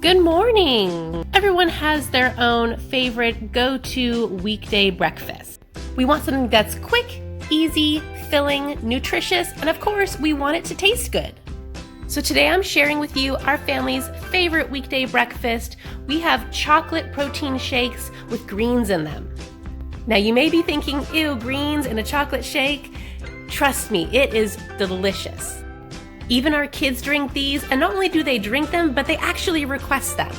Good morning! Everyone has their own favorite go-to weekday breakfast. We want something that's quick, easy, filling, nutritious, and of course, we want it to taste good. So today I'm sharing with you our family's favorite weekday breakfast. We have chocolate protein shakes with greens in them. Now you may be thinking, ew, greens in a chocolate shake? Trust me, it is delicious. Even our kids drink these, and not only do they drink them, but they actually request them.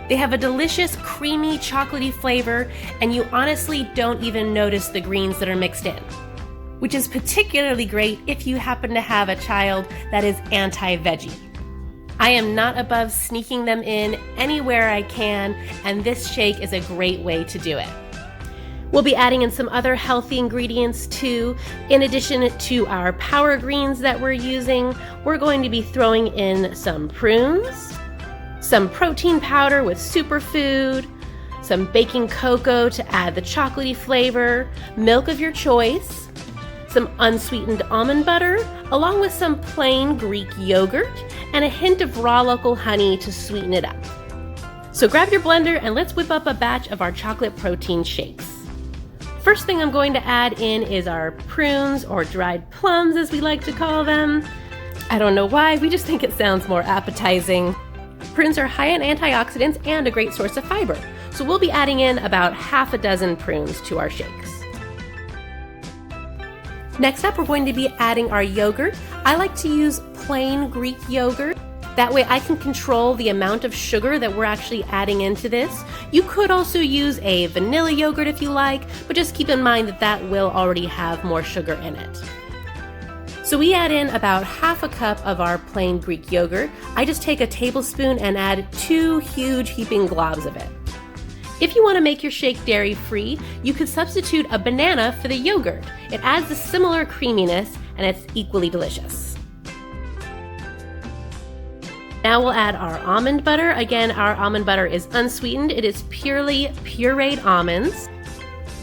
They have a delicious, creamy, chocolatey flavor, and you honestly don't even notice the greens that are mixed in, which is particularly great if you happen to have a child that is anti-veggie. I am not above sneaking them in anywhere I can, and this shake is a great way to do it. We'll be adding in some other healthy ingredients too. In addition to our power greens that we're using, we're going to be throwing in some prunes, some protein powder with superfood, some baking cocoa to add the chocolatey flavor, milk of your choice, some unsweetened almond butter, along with some plain Greek yogurt, and a hint of raw local honey to sweeten it up. So grab your blender and let's whip up a batch of our chocolate protein shakes. First thing I'm going to add in is our prunes, or dried plums as we like to call them. I don't know why, we just think it sounds more appetizing. Prunes are high in antioxidants and a great source of fiber, so we'll be adding in about half a dozen prunes to our shakes. Next up, we're going to be adding our yogurt. I like to use plain Greek yogurt. That way I can control the amount of sugar that we're actually adding into this. You could also use a vanilla yogurt if you like, but just keep in mind that that will already have more sugar in it. So we add in about half a cup of our plain Greek yogurt. I just take a tablespoon and add 2 huge heaping globs of it. If you want to make your shake dairy-free, you could substitute a banana for the yogurt. It adds a similar creaminess and it's equally delicious. Now we'll add our almond butter. Again, our almond butter is unsweetened. It is purely pureed almonds.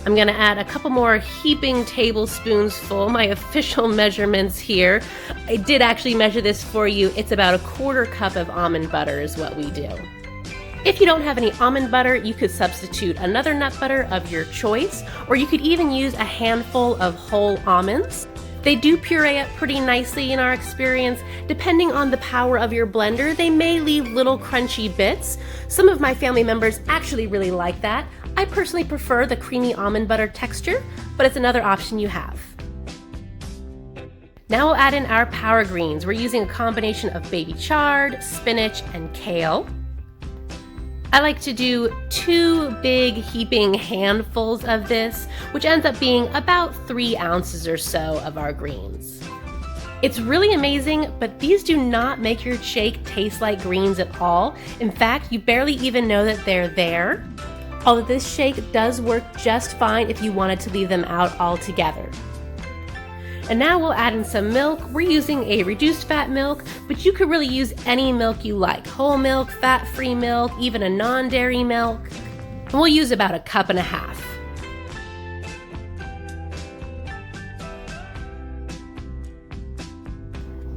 I'm gonna add a couple more heaping tablespoons full, my official measurements here. I did actually measure this for you. It's about 1/4 cup of almond butter is what we do. If you don't have any almond butter, you could substitute another nut butter of your choice, or you could even use a handful of whole almonds. They do puree up pretty nicely in our experience. Depending on the power of your blender, they may leave little crunchy bits. Some of my family members actually really like that. I personally prefer the creamy almond butter texture, but it's another option you have. Now we'll add in our power greens. We're using a combination of baby chard, spinach, and kale. I like to do 2 big heaping handfuls of this, which ends up being about 3 ounces or so of our greens. It's really amazing, but these do not make your shake taste like greens at all. In fact, you barely even know that they're there. Although this shake does work just fine if you wanted to leave them out altogether. And now we'll add in some milk. We're using a reduced fat milk, but you could really use any milk you like. Whole milk, fat-free milk, even a non-dairy milk. And we'll use about 1.5 cups.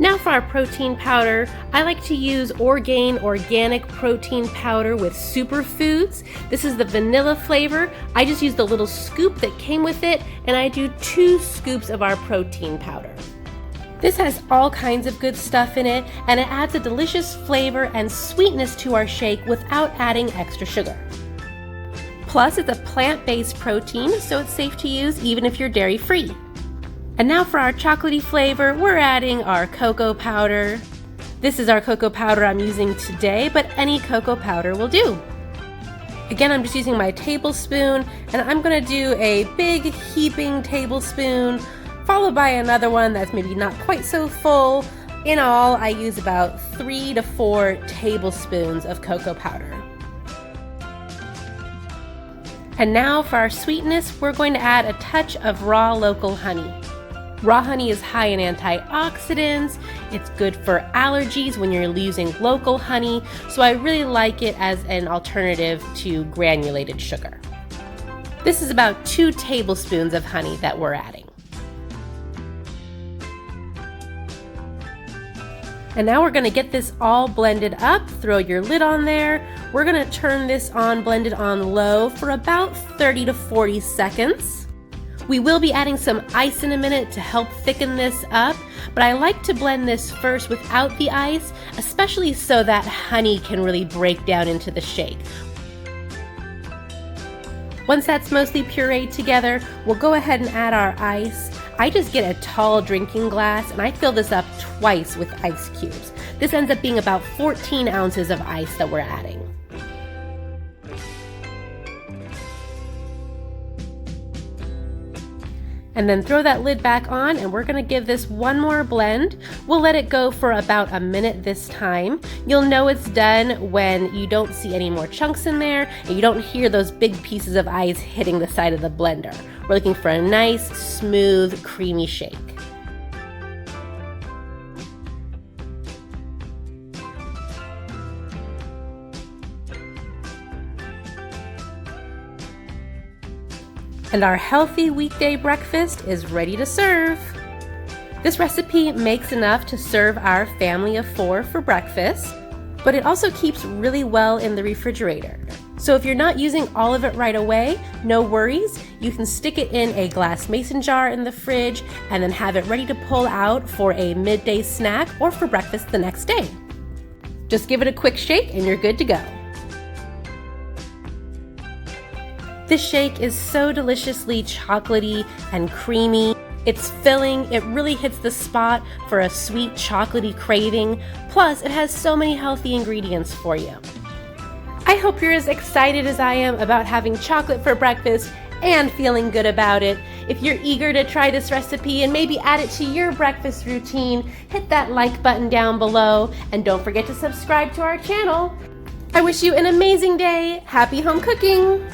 Now for our protein powder, I like to use Orgain organic protein powder with superfoods. This is the vanilla flavor. I just used the little scoop that came with it, and I do 2 scoops of our protein powder. This has all kinds of good stuff in it, and it adds a delicious flavor and sweetness to our shake without adding extra sugar. Plus, it's a plant-based protein, so it's safe to use even if you're dairy-free. And now for our chocolatey flavor, we're adding our cocoa powder. This is our cocoa powder I'm using today, but any cocoa powder will do. Again, I'm just using my tablespoon, and I'm gonna do a big heaping tablespoon, followed by another one that's maybe not quite so full. In all, I use about 3 to 4 tablespoons of cocoa powder. And now for our sweetness, we're going to add a touch of raw local honey. Raw honey is high in antioxidants. It's good for allergies when you're using local honey, so I really like it as an alternative to granulated sugar. This is about 2 tablespoons of honey that we're adding. And now we're gonna get this all blended up. Throw your lid on there. We're gonna turn this on, blended on low for about 30 to 40 seconds. We will be adding some ice in a minute to help thicken this up, but I like to blend this first without the ice, especially so that honey can really break down into the shake. Once that's mostly pureed together, we'll go ahead and add our ice. I just get a tall drinking glass and I fill this up twice with ice cubes. This ends up being about 14 ounces of ice that we're adding. And then throw that lid back on, and we're gonna give this one more blend. We'll let it go for about a minute this time. You'll know it's done when you don't see any more chunks in there and you don't hear those big pieces of ice hitting the side of the blender. We're looking for a nice, smooth, creamy shake. And our healthy weekday breakfast is ready to serve. This recipe makes enough to serve our family of 4 for breakfast, but it also keeps really well in the refrigerator. So if you're not using all of it right away, no worries. You can stick it in a glass mason jar in the fridge and then have it ready to pull out for a midday snack or for breakfast the next day. Just give it a quick shake and you're good to go. This shake is so deliciously chocolatey and creamy. It's filling, it really hits the spot for a sweet chocolatey craving, plus it has so many healthy ingredients for you. I hope you're as excited as I am about having chocolate for breakfast and feeling good about it. If you're eager to try this recipe and maybe add it to your breakfast routine, hit that like button down below and don't forget to subscribe to our channel. I wish you an amazing day. Happy home cooking!